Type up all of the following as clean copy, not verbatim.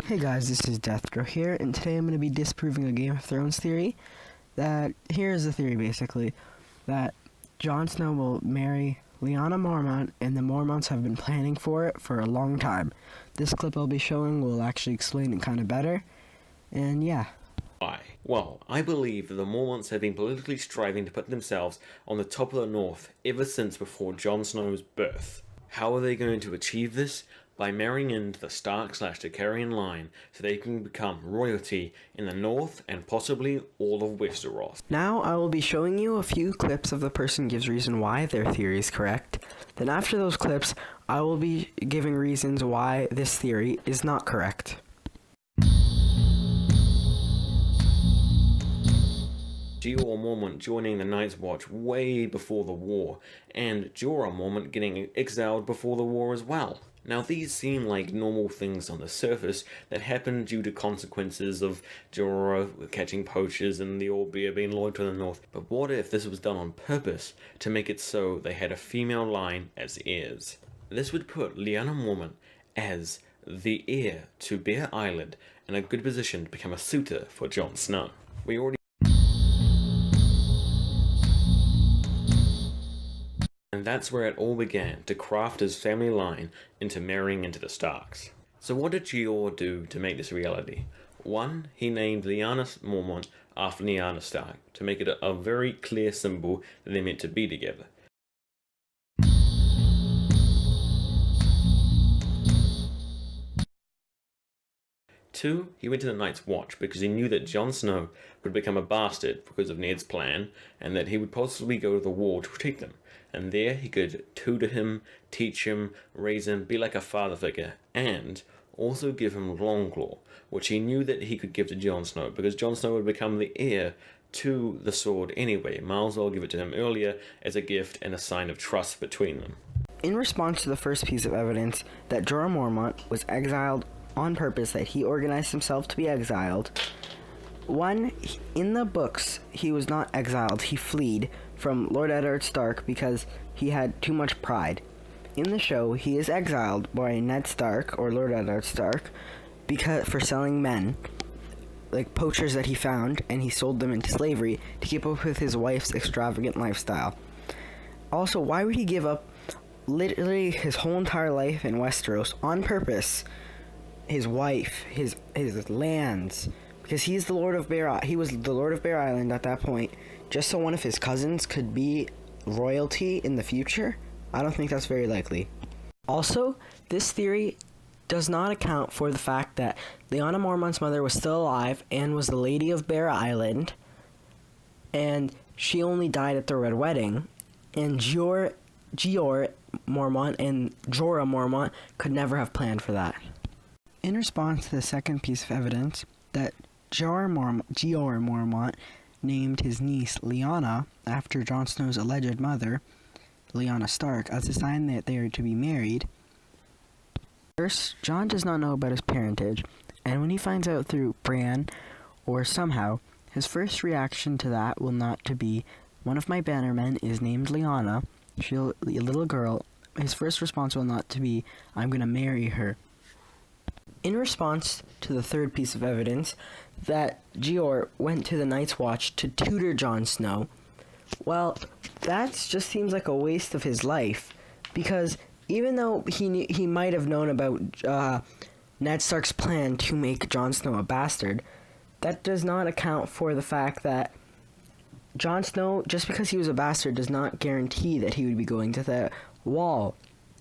Hey guys, this is Deathgro here, and today I'm going to be disproving a Game of Thrones theory. Here's the theory basically, that Jon Snow will marry Lyanna Mormont, and the Mormonts have been planning for it for a long time. This clip I'll be showing will actually explain it kind of better, and yeah. Why? Well, I believe that the Mormonts have been politically striving to put themselves on the top of the North ever since before Jon Snow's birth. How are they going to achieve this? By marrying into the Stark/Targaryen line so they can become royalty in the North and possibly all of Westeros. Now I will be showing you a few clips of the person gives reason why their theory is correct. Then after those clips, I will be giving reasons why this theory is not correct. Jeor Mormont joining the Night's Watch way before the war, and Jorah Mormont getting exiled before the war as well. Now these seem like normal things on the surface that happen due to consequences of Jorah catching poachers and the Allbear being loyal to the North, but what if this was done on purpose to make it so they had a female line as heirs? This would put Lyanna Mormont as the heir to Bear Island in a good position to become a suitor for Jon Snow. And that's where it all began, to craft his family line into marrying into the Starks. So what did Jeor do to make this a reality? 1. He named Lyanna Mormont after Lyanna Stark, to make it a very clear symbol that they're meant to be together. 2. He went to the Night's Watch because he knew that Jon Snow would become a bastard because of Ned's plan, and that he would possibly go to the war to protect them. And there he could tutor him, teach him, raise him, be like a father figure, and also give him Longclaw, which he knew that he could give to Jon Snow, because Jon Snow would become the heir to the sword anyway. Might as well give it to him earlier as a gift and a sign of trust between them. In response to the first piece of evidence that Jorah Mormont was exiled on purpose, that he organized himself to be exiled, 1, in the books, he was not exiled, he fled from Lord Eddard Stark because he had too much pride. In the show, he is exiled by Ned Stark, or Lord Eddard Stark, for selling men, like poachers that he found, and he sold them into slavery to keep up with his wife's extravagant lifestyle. Also, why would he give up literally his whole entire life in Westeros on purpose? His wife, his lands, because he was the Lord of Bear Island at that point, just so one of his cousins could be royalty in the future? I don't think that's very likely. Also, this theory does not account for the fact that Lyanna Mormont's mother was still alive and was the Lady of Bear Island, and she only died at the Red Wedding, and Jeor Mormont and Jorah Mormont could never have planned for that. In response to the second piece of evidence, that Jeor Mormont named his niece Lyanna after Jon Snow's alleged mother, Lyanna Stark, as a sign that they are to be married. First, Jon does not know about his parentage, and when he finds out through Bran or somehow, his first reaction to that will not to be, one of my bannermen is named Lyanna, she's a little girl. His first response will not to be, I'm gonna marry her. In response to the third piece of evidence, that Jeor went to the Night's Watch to tutor Jon Snow, well, that just seems like a waste of his life, because even though he might have known about Ned Stark's plan to make Jon Snow a bastard, that does not account for the fact that Jon Snow, just because he was a bastard, does not guarantee that he would be going to the wall.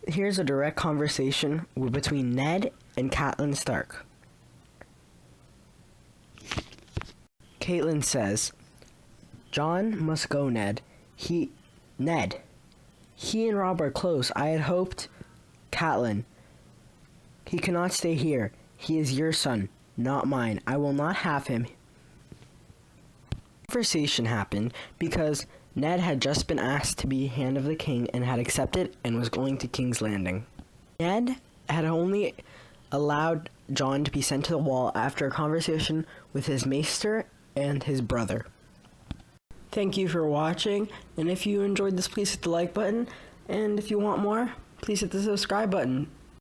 Here's a direct conversation between Ned and Catelyn Stark. Catelyn says, Jon must go, Ned. He and Robb are close. I had hoped. Catelyn, he cannot stay here. He is your son, not mine. I will not have him. Conversation happened because Ned had just been asked to be Hand of the King and had accepted and was going to King's Landing. Ned had only allowed Jon to be sent to the wall after a conversation with his maester and his brother. Thank you for watching, and if you enjoyed this, please hit the like button, and if you want more, please hit the subscribe button.